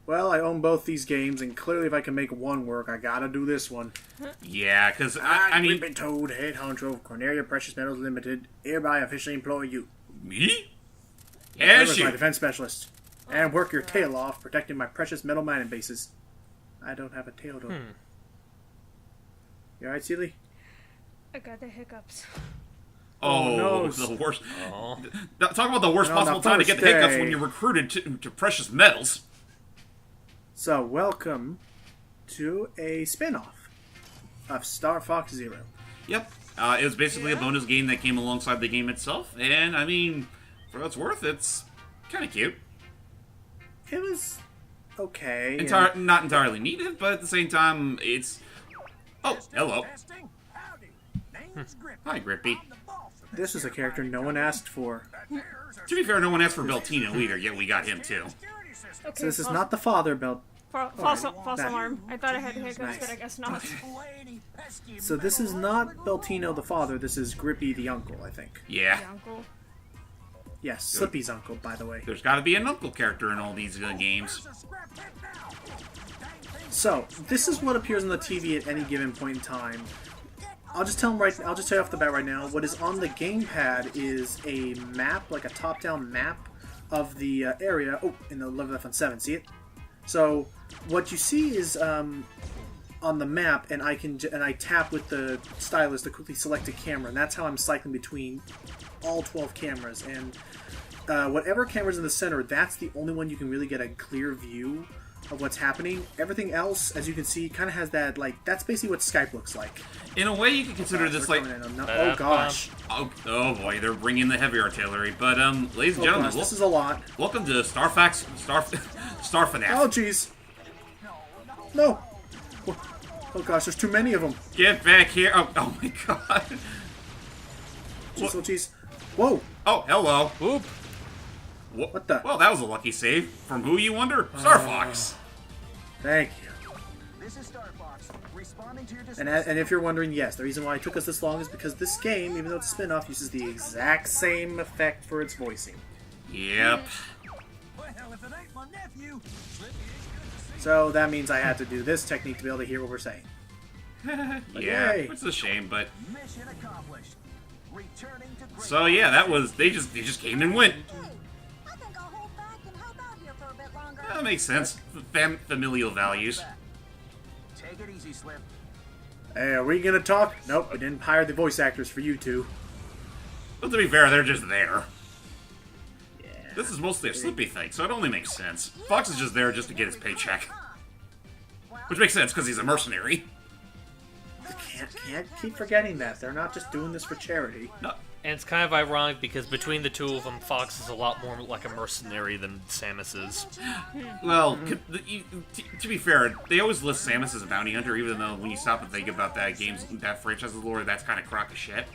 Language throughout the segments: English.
Well, I own both these games, and clearly if I can make one work, I gotta do this one. Yeah, because, I mean... Grippy Toad, head honcho of Cornelia Precious Metals Limited, hereby officially employ you. Me? As my defense specialist. And work your tail off, protecting my precious metal mining bases. I don't have a tail, though. You alright, Seely? I got the hiccups. Oh, no. The worst. Talk about the worst possible time to get the hiccups when you're recruited to precious metals. So, welcome to a spin-off of Star Fox Zero. Yep. It was basically a bonus game that came alongside the game itself, and, I mean, for what it's worth, it's kind of cute. It was okay. Not entirely needed, but at the same time, it's... Oh, hello. Hi, Grippy. This is a character no one asked for. To be fair, no one asked for Beltino either, yet we got him too. Okay, So this is not the father belt. False alarm. I thought I had hiccups, but I guess not. So this is not Beltino the father, this is Grippy the uncle, I think. Yeah. The uncle. Yes, Slippy's uncle, by the way. There's gotta be an uncle character in all these games. So, this is what appears on the TV at any given point in time. I'll just tell you off the bat right now, what is on the gamepad is a map, like a top-down map of the area. Oh, in the level F7, see it? So, what you see is on the map, and I tap with the stylus to quickly select a camera, and that's how I'm cycling between all 12 cameras. And whatever camera's in the center, that's the only one you can really get a clear view of what's happening. Everything else, as you can see, kind of has that, like, that's basically what Skype looks like. In a way, you could consider this like... Oh, gosh. Oh boy, they're bringing the heavy artillery. But, ladies and gentlemen... Gosh, this is a lot. Welcome to Star FNAF. Oh, jeez. No. Oh, gosh, there's too many of them. Get back here. Oh my god. Jeez, oh, jeez. Whoa. Oh, hello. Whoop. What the? Well, that was a lucky save. From who, you wonder? Star Fox. Thank you. This is Star Fox, responding to your And if you're wondering, yes, the reason why it took us this long is because this game, even though it's a spin-off, uses the exact same effect for its voicing. Yep. Well, if it ain't my nephew, So that means I had to do this technique to be able to hear what we're saying. Yeah, yay. it's a shame, but... mission accomplished. Returning to Great So yeah, that was... They just came and went. I think I'll hold back and help out here for a bit longer. That makes sense. Familial values. Take it easy, Slip. Hey, are we gonna talk? Nope, we didn't hire the voice actors for you two. But to be fair, they're just there. Yeah. This is mostly a Slippy thing, so it only makes sense. Fox is just there just to get his paycheck. Which makes sense, because he's a mercenary. Can't keep forgetting that. They're not just doing this for charity. No. And it's kind of ironic because between the two of them, Fox is a lot more like a mercenary than Samus is. Well, to be fair, they always list Samus as a bounty hunter, even though when you stop and think about that franchise's lore, that's kind of crock of shit.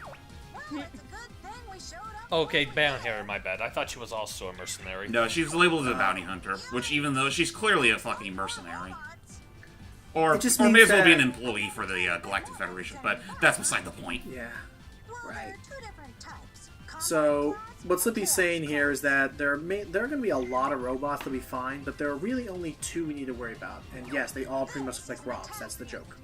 Okay, bounty hunter, my bad. I thought she was also a mercenary. No, she's labeled as a bounty hunter, which even though she's clearly a fucking mercenary. Or may as well be an employee for the Galactic Federation, but that's beside the point. Yeah, right. So, what Slippy's saying here is that there are going to be a lot of robots that'll be fine, but there are really only two we need to worry about. And yes, they all pretty much look like rocks, that's the joke.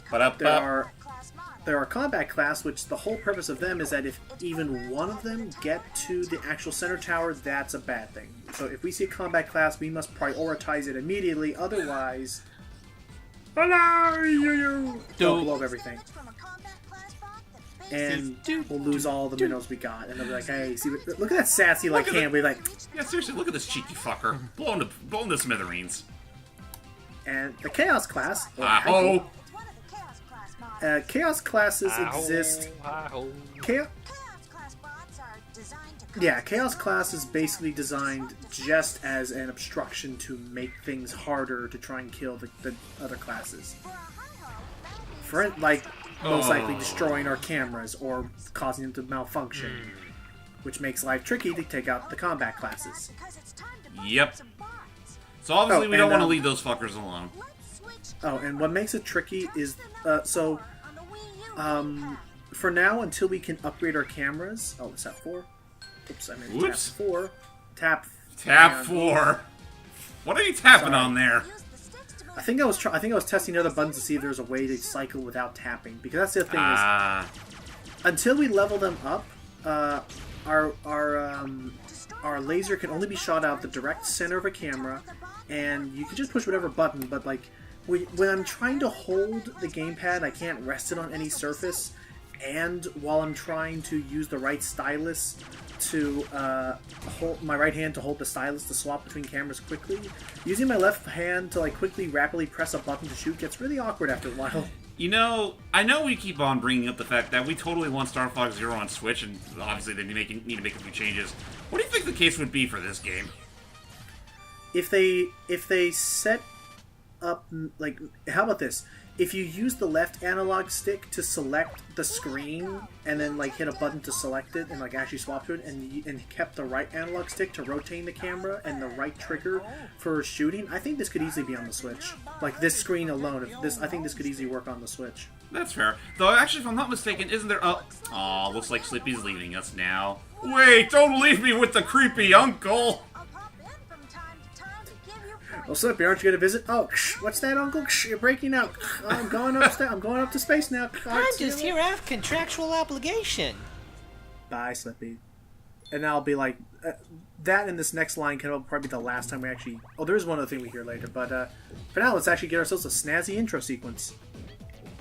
But there are combat class, which the whole purpose of them is that if even one of them get to the actual center tower, that's a bad thing. So if we see a combat class, we must prioritize it immediately, otherwise... Hello, you! They'll blow up everything. And we'll lose all the minnows we got. And they'll be like, hey, see, look at that sassy, like, hand. We're like... Yeah, seriously, look at this cheeky fucker. Blowing the smithereens. And the Chaos class... Oh! Chaos classes exist... Chaos class is basically designed just as an obstruction to make things harder to try and kill the other classes. For it, like, most likely destroying our cameras or causing them to malfunction, which makes life tricky to take out the combat classes. Yep. So obviously we don't want to leave those fuckers alone. Oh, and what makes it tricky is, for now, until we can upgrade our cameras... Oh, it's F4? Oops, I meant tap 4. Tap 4. What are you tapping on there? Use the sticks to move I think I was testing other buttons to see if there's a way to cycle without tapping. Because that's the other thing Ah. is, until we level them up, our laser can only be shot out the direct center of a camera, and you can just push whatever button. But like when I'm trying to hold the gamepad, I can't rest it on any surface. And while I'm trying to use the right stylus to hold my right hand to hold the stylus to swap between cameras quickly, using my left hand to like quickly, rapidly press a button to shoot gets really awkward after a while. You know, I know we keep on bringing up the fact that we totally want Star Fox Zero on Switch, and obviously they need to make a few changes. What do you think the case would be for this game? If they set up, like, how about this? If you use the left analog stick to select the screen and then like hit a button to select it and like actually swap to it, and kept the right analog stick to rotating the camera and the right trigger for shooting, I think this could easily be on the Switch. Like this screen alone, I think this could easily work on the Switch. That's fair. Though, actually, if I'm not mistaken, isn't there... Aw, looks like Slippy's leaving us now. Wait, don't leave me with the creepy uncle! I'll pop in from time to time to give you points. Oh, Slippy, aren't you going to visit? Oh, what's that, Uncle? You're breaking out. I'm going up to space now. I'm just here out of contractual obligation. Bye, Slippy. And I'll be like, that and this next line can probably be the last time we actually... Oh, there is one other thing we hear later, but for now, let's actually get ourselves a snazzy intro sequence.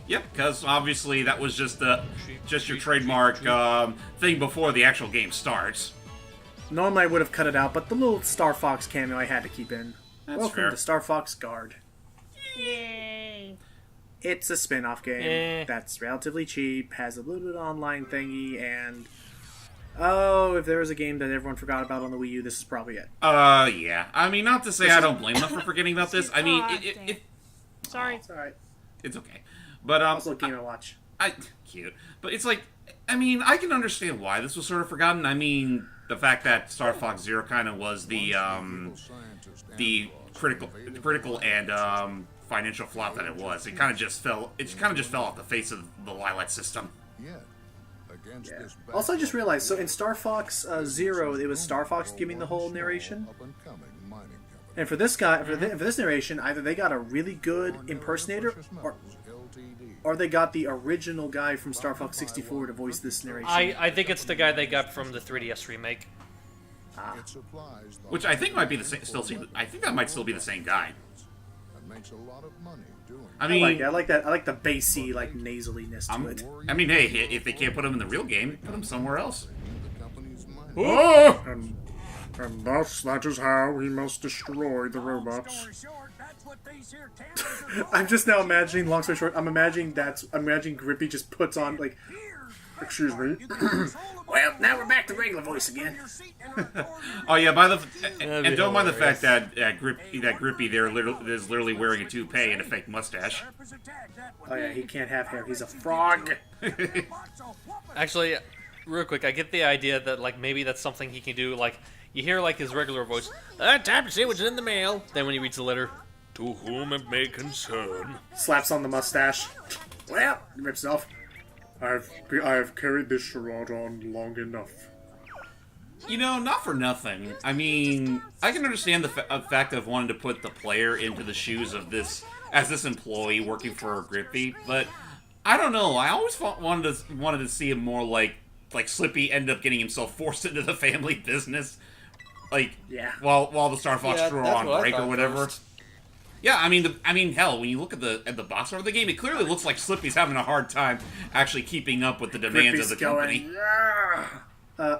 Yep, because obviously that was just your trademark thing before the actual game starts. Normally I would have cut it out, but the little Star Fox cameo I had to keep in. That's Welcome fair. to Star Fox Guard. Yay. It's a spin-off game that's relatively cheap, has a little bit of online thingy, and... Oh, if there was a game that everyone forgot about on the Wii U, this is probably it. Yeah. I mean, not to say I don't blame them for forgetting about this. I mean, Sorry. It's alright. it's okay. But, Also, Game & Watch. cute. But it's like, I mean, I can understand why this was sort of forgotten. I mean, the fact that Star Fox Zero kind of was the critical and financial flop that it was. It kind of just fell off the face of the Lilac system. Yeah. Also, I just realized, so in Star Fox Zero, it was Star Fox giving the whole narration. And for this guy, for this narration, either they got a really good impersonator, or they got the original guy from Star Fox 64 to voice this narration. I think it's the guy they got from the 3DS remake. Which I think might be the same. I think that might still be the same guy. I mean, I like that. I like the bassy, like nasaliness to it. I mean, hey, if they can't put him in the real game, put him somewhere else. Oh! And thus, that is how we must destroy the robots. I'm just now imagining, long story short, I'm imagining Grippy just puts on, like, excuse me. Well, now we're back to regular voice again. Oh yeah, and don't mind the fact that Grippy there is literally wearing a toupee and a fake mustache. Oh yeah, he can't have hair. He's a frog. Actually, real quick, I get the idea that like maybe that's something he can do. Like you hear like his regular voice, time to see what's in the mail. Then when he reads the letter, to whom it may concern, slaps on the mustache. Well, he rips it off. I've carried this charade on long enough. You know, not for nothing. I mean, I can understand the fact of wanting to put the player into the shoes of this employee working for Grippy, but I don't know. I always wanted to see him more like Slippy ended up getting himself forced into the family business, like while the Star Fox crew are on break or whatever. First. Yeah, I mean, hell, when you look at the box art of the game, it clearly looks like Slippy's having a hard time actually keeping up with the demands of the company.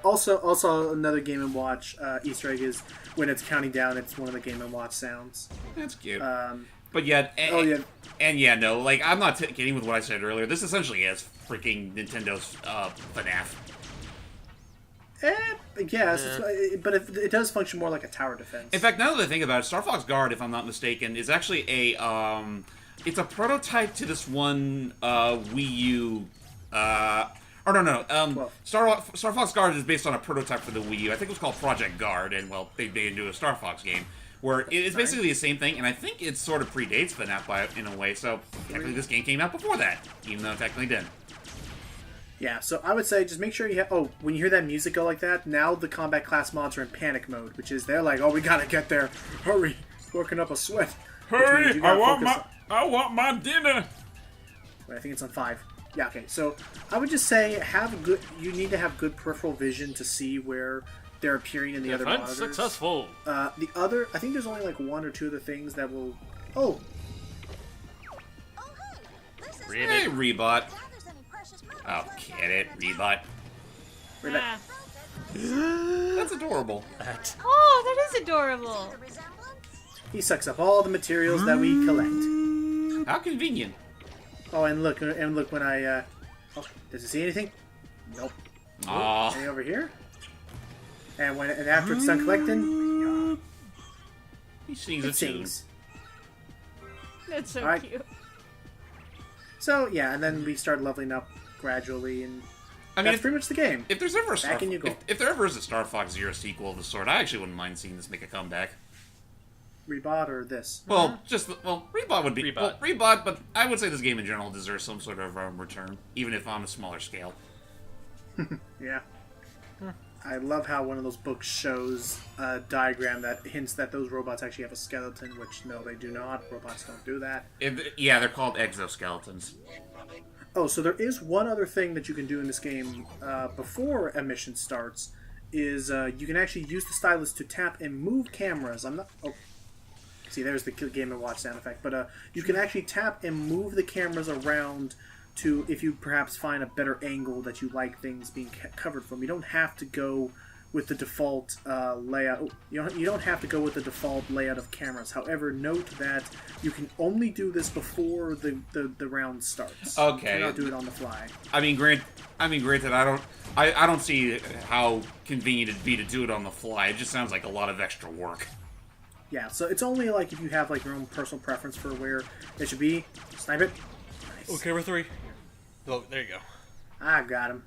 Also, another Game & Watch Easter egg is when it's counting down, it's one of the Game & Watch sounds. That's cute. But yeah, no, like, I'm not kidding with what I said earlier. This essentially is freaking Nintendo's FNAF. Yes, but it does function more like a tower defense. In fact, now that I think about it, Star Fox Guard, if I'm not mistaken, is actually it's a prototype to this one Wii U. Star Fox Guard is based on a prototype for the Wii U. I think it was called Project Guard, and well, they made into a Star Fox game where it is basically the same thing, and I think it sort of predates FNAF in a way. So technically, this game came out before that, even though it technically didn't. Yeah, so I would say just make sure you have... Oh, when you hear that music go like that, now the combat class mods are in panic mode, which is they're like, oh, we gotta get there. Hurry. working up a sweat. Which Hurry! means you gotta focus I want my dinner. Wait, I think it's on 5. Yeah, okay. So I would just say you need to have good peripheral vision to see where they're appearing in the other Defense monitors. successful. I think there's only like 1 or 2 other things that will. Oh, Oh, hey, this is Read Hey, it. Rebot. gathers any precious metals. Oh, get it, Rebot. wait a minute. Ah. That's adorable. That. Oh, that is adorable. The resemblance? He sucks up all the materials that we collect. How convenient. Oh, and look when I. Oh, does it see anything? Nope. Aw. Anything over here? And after it's done collecting, He sings it a tune. sings. That's so Alright. cute. So yeah, and then we start leveling up gradually, and I mean, that's if, pretty much the game. if there's ever a Star, Back in you go. if there ever is a Star Fox Zero sequel of the sort, I actually wouldn't mind seeing this make a comeback. Rebot or this? Well, Rebot would be Rebot. Well, Rebot, but I would say this game in general deserves some sort of return, even if on a smaller scale. Yeah. I love how one of those books shows a diagram that hints that those robots actually have a skeleton, which no, they do not. Robots don't do that. Yeah, they're called exoskeletons. Oh, so there is one other thing that you can do in this game before a mission starts. Is you can actually use the stylus to tap and move cameras. I'm not. Oh, see, there's the Game & Watch sound effect. But you can actually tap and move the cameras around to, if you perhaps find a better angle that you like things being covered from. You don't have to go with the default layout. Oh, you don't have to go with the default layout of cameras. However, note that you can only do this before the round starts. Okay. You cannot do it on the fly. I mean, granted, I don't see how convenient it'd be to do it on the fly. It just sounds like a lot of extra work. Yeah, so it's only like if you have like your own personal preference for where it should be. Snipe it. Nice. Okay, we're 3. Oh, there you go. I got him.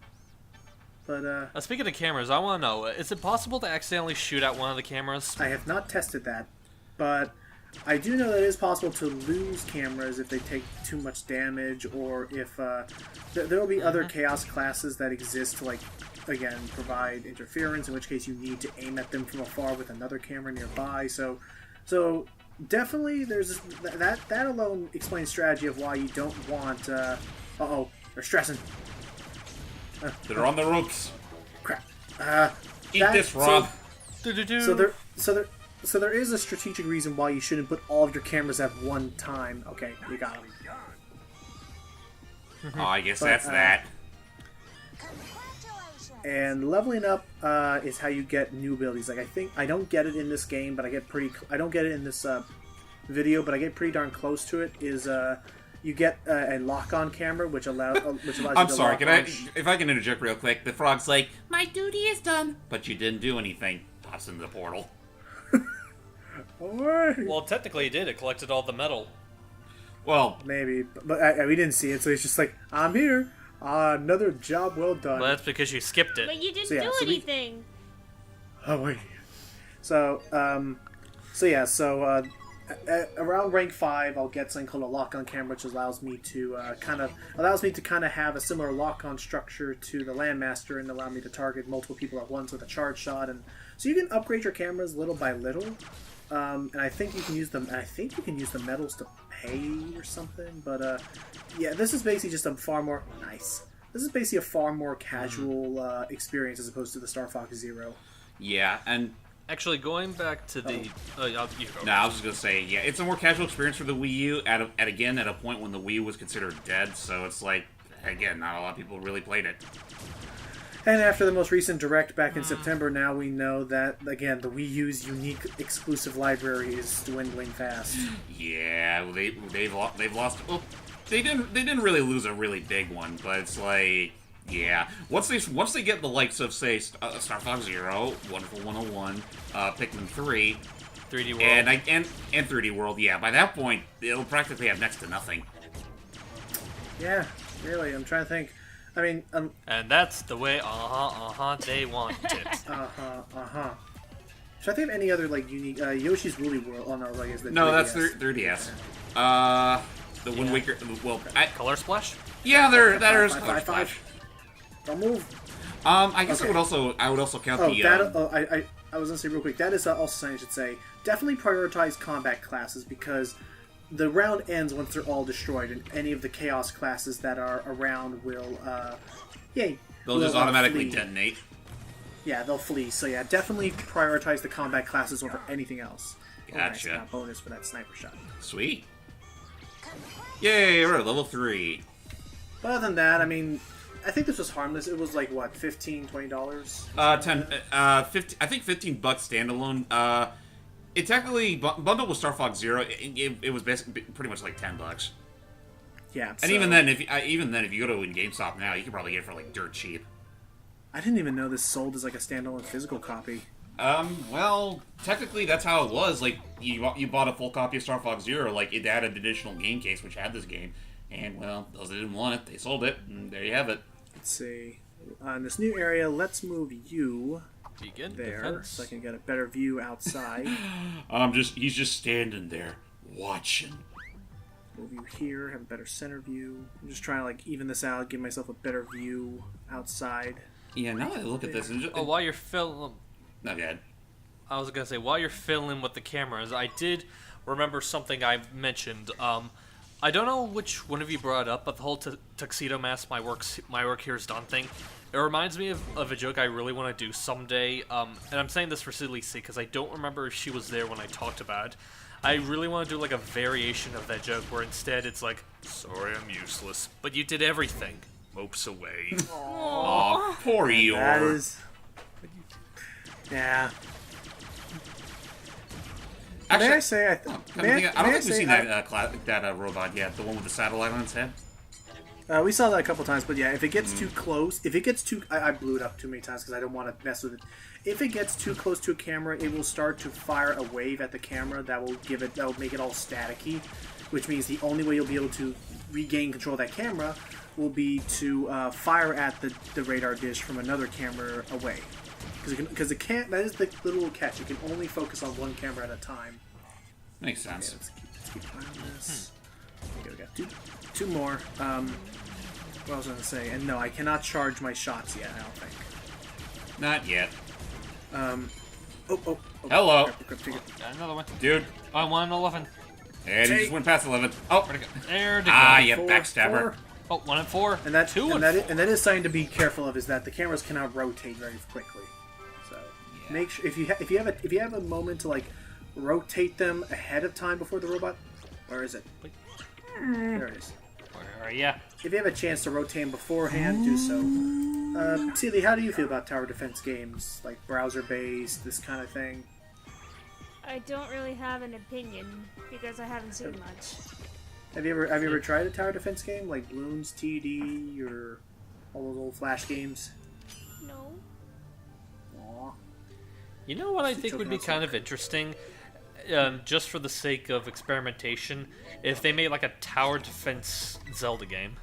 But Speaking of cameras, I want to know, is it possible to accidentally shoot out one of the cameras? I have not tested that. But I do know that it is possible to lose cameras if they take too much damage, or if there will be other chaos classes that exist to, like, again, provide interference, in which case you need to aim at them from afar with another camera nearby. So definitely there's that alone explains strategy of why you don't want uh-oh, they're stressing. They're on the ropes. Crap. Eat this, Rob. So there is a strategic reason why you shouldn't put all of your cameras at one time. Okay, you got them. Oh, I guess But, that's that. Congratulations. And leveling up is how you get new abilities. Like, I think I don't get it in this game, but I don't get it in this video, but I get pretty darn close to it. Is you get a lock-on camera, which allows you I'm to sorry. lock Can on I, if I can interject real quick? The frog's like, "My duty is done," but you didn't do anything. Pops into the portal. Alright. Well, technically it did. It collected all the metal. Well, Maybe, but we didn't see it, so he's just like, "I'm here. Another job well done." Well, that's because you skipped it. But you didn't So, yeah, do so we- anything. Oh wait. So around rank 5, I'll get something called a lock-on camera, which allows me to kind of have a similar lock-on structure to the Landmaster and allow me to target multiple people at once with a charge shot. And so you can upgrade your cameras little by little. And I think you can use them. I think you can use the medals to pay or something. But yeah, this is basically just a far more nice. This is basically a far more casual experience as opposed to the Star Fox Zero. yeah, and Actually, going back to the... you go. no, I was just gonna say, yeah, it's a more casual experience for the Wii U. At a point when the Wii was considered dead, so it's like, again, not a lot of people really played it. And after the most recent Direct back in September, now we know that, again, the Wii U's unique exclusive library is dwindling fast. Yeah, well, they've lost. Well, they didn't really lose a really big one, but it's like, yeah, once they get the likes of, say, Star Fox Zero, Wonderful 101, Pikmin 3, 3D World. and 3D World, yeah, by that point it'll practically have next to nothing. Yeah, really, I'm trying to think. I mean, And that's the way, they want it. should I think of any other, like, unique, Yoshi's Woolly World? Oh, no, like, is the No, 3DS. that's 3DS. The Wind Waker. Well, Color Splash? yeah, there's Five, Color five, Splash. five. Don't move. I guess Okay. I would also count Oh, the. that. I was gonna say real quick. That is also something I should say. Definitely prioritize combat classes because the round ends once they're all destroyed, and any of the chaos classes that are around will, They'll will, just automatically flee. detonate. Yeah, they'll flee. So yeah, definitely prioritize the combat classes over anything else. Gotcha. Oh, nice. Got a bonus for that sniper shot. Sweet. Yay, we're at level 3. But other than that, I mean, I think this was harmless. It was like, what, $15, $20? 50, I think $15 standalone. It technically bundled with Star Fox Zero. It was basically pretty much like $10. Yeah. And so, even then, if you go to GameStop now, you can probably get it for like dirt cheap. I didn't even know this sold as like a standalone physical copy. Well, technically that's how it was. Like, you bought a full copy of Star Fox Zero, like, it had an additional game case which had this game. And, well, those that didn't want it, they sold it, and there you have it. Let's see. In this new area, let's move you Begin there, defense. so I can get a better view outside. He's just standing there, watching. Move you here, have a better center view. I'm just trying to, like, even this out, give myself a better view outside. Yeah, now that I look at this, While you're filling... not bad. I was gonna say, while you're filling with the cameras, I did remember something I mentioned. I don't know which one of you brought it up, but the whole tuxedo mask, my work here is done thing. It reminds me of a joke I really want to do someday. And I'm saying this for Silly C because I don't remember if she was there when I talked about it. I really want to do like a variation of that joke where instead it's like, sorry I'm useless, but you did everything. Mopes away. Aw, poor That Eeyore. is... Yeah. Actually, may I say, I don't may think I we've say seen that robot yet. The one with the satellite on its head. we saw that a couple times, but yeah, if it gets too close, if it gets too... I blew it up too many times because I don't want to mess with it. If it gets too close to a camera, it will start to fire a wave at the camera that will make it all staticky, which means the only way you'll be able to regain control of that camera will be to fire at the radar dish from another camera away. Because it can't... That is the little catch. You can only focus on one camera at a time. Makes sense. Okay, let's keep playing this. Okay, we got two more. What was I going to say? And no, I cannot charge my shots yet, I don't think. Not yet. Oh. Hello. Take it. Got another one. Dude. I won 11. And he just went past 11. Oh, where'd it go? There they go. Ah, you Four, backstabber. four. Oh, 1 and 4. And that, two and, and that four. is, and that is something to be careful of, is that the cameras cannot rotate very quickly. So make sure if you have a moment to like rotate them ahead of time before the robot. Where is it? There it is. Where are ya? If you have a chance to rotate them beforehand, do so. Celie, how do you feel about tower defense games, like browser-based, this kind of thing? I don't really have an opinion because I haven't seen much. Have you ever tried a tower defense game like Bloons TD or all those old Flash games? No. Aw. You know what I think choking would be on kind of interesting? Just for the sake of experimentation, if they made like a tower defense Zelda game.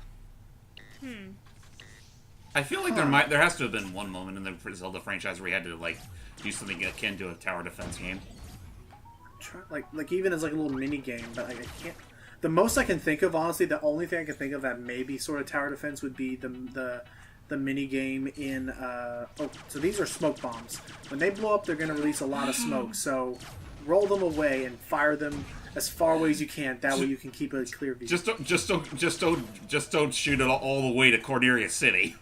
I feel like there has to have been one moment in the Zelda franchise where you had to like do something akin to a tower defense game. Like even as like a little mini game, but like, I can't. The most I can think of, honestly, the only thing I can think of that maybe sort of tower defense would be the mini game in. So these are smoke bombs. When they blow up, they're going to release a lot of smoke. So roll them away and fire them as far away as you can. That way you can keep a clear view. Just don't shoot it all the way to Cordelia City.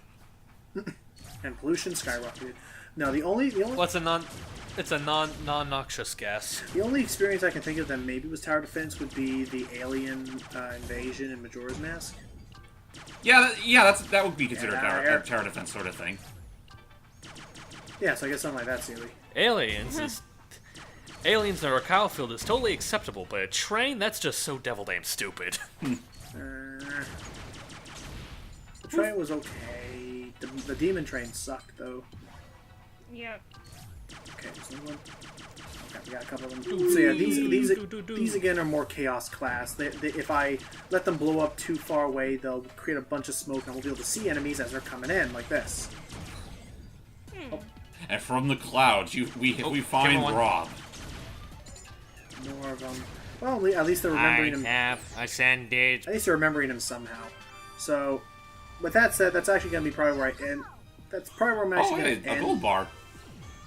And pollution skyrocketed. No, the only It's a non-noxious gas. the only experience I can think of that maybe was tower defense would be the alien invasion in Majora's Mask. Yeah, that would be considered a tower defense sort of thing. Yeah, so I guess something like that, Celie. Aliens in a cow field is totally acceptable, but a train, that's just so devil damn stupid. The train was okay. The demon train sucked, though. Yep. Okay, there's another one. Okay, we got a couple of them. So yeah, these again are more chaos class. If I let them blow up too far away, they'll create a bunch of smoke, and we'll be able to see enemies as they're coming in, like this. And from the clouds, we find one. Rob. More of them. Well, at least they're remembering him. have ascended. At least they're remembering him somehow. So, with that said, that's actually going to be probably where I end. That's probably where I'm Oh, actually hey, going to a end. gold bar.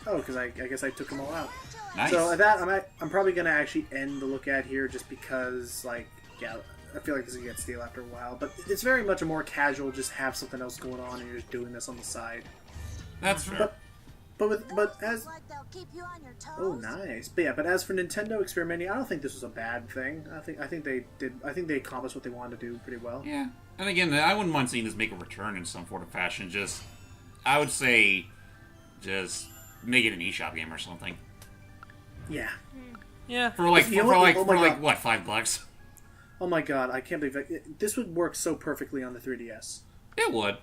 Oh, because I guess I took them all out. Nice. So at that, I'm probably gonna actually end the look at here, just because, like, yeah, I feel like this is gonna get stale after a while. But it's very much a more casual, just have something else going on, and you're just doing this on the side. That's fair. But as Like they'll keep you on your toes. oh, nice. But yeah, but as for Nintendo experimenting, I don't think this was a bad thing. I think they accomplished what they wanted to do pretty well. Yeah. And again, I wouldn't mind seeing this make a return in some sort of fashion. Just, I would say, just make it an eShop game or something. Yeah. Yeah. For like, You know for what? like, Oh my for like, God. what, $5? Oh my god, I can't believe it. This would work so perfectly on the 3DS. It would.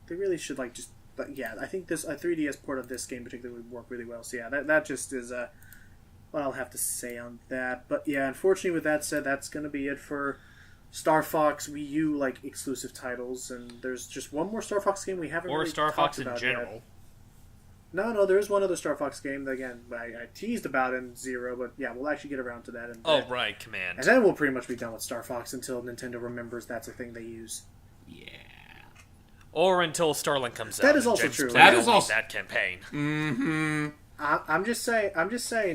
They really should like just. But yeah, I think a 3DS port of this game particularly would work really well. So yeah, that just is what I'll have to say on that. But yeah, unfortunately, with that said, that's gonna be it for Star Fox Wii U like exclusive titles. And there's just one more Star Fox game we haven't Or really Star talked Fox in about general. yet. No, there is one other Star Fox game that, again, I teased about in Zero, but yeah, we'll actually get around to that. Oh, right, Command. And then we'll pretty much be done with Star Fox until Nintendo remembers that's a thing they use. Yeah. Or until Starlink comes out. That is and also Jen's true. playing That is only also- that campaign. Mm-hmm. I'm just saying.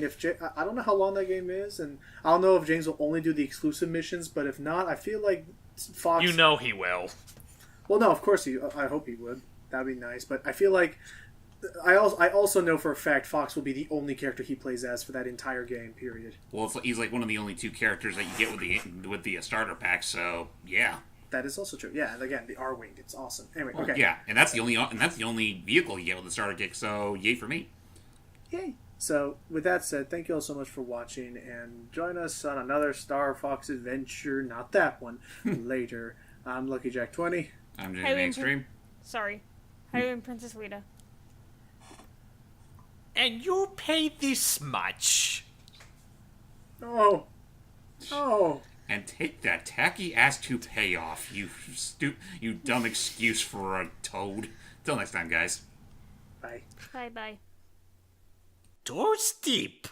If I don't know how long that game is, and I don't know if James will only do the exclusive missions. But if not, I feel like Fox. You know he will. Well, no, of course I hope he would. That'd be nice. But I feel like I also know for a fact Fox will be the only character he plays as for that entire game. Period. Well, he's like one of the only two characters that you get with the starter pack. So yeah. That is also true. Yeah, and again, the R-wing, it's awesome. Anyway, okay. Yeah, and that's the only vehicle you get with the starter kit. So yay for me. Yay. So, with that said, thank you all so much for watching, and join us on another Star Fox adventure, not that one, later. I'm Lucky Jack 20. I'm Hey, Jimmy Wayne, Extreme. Sorry. How you Princess Lita? And you pay this much. Oh. Oh. And take that tacky ass toupee off, you dumb excuse for a toad. Till next time, guys. Bye. Bye bye. Too steep.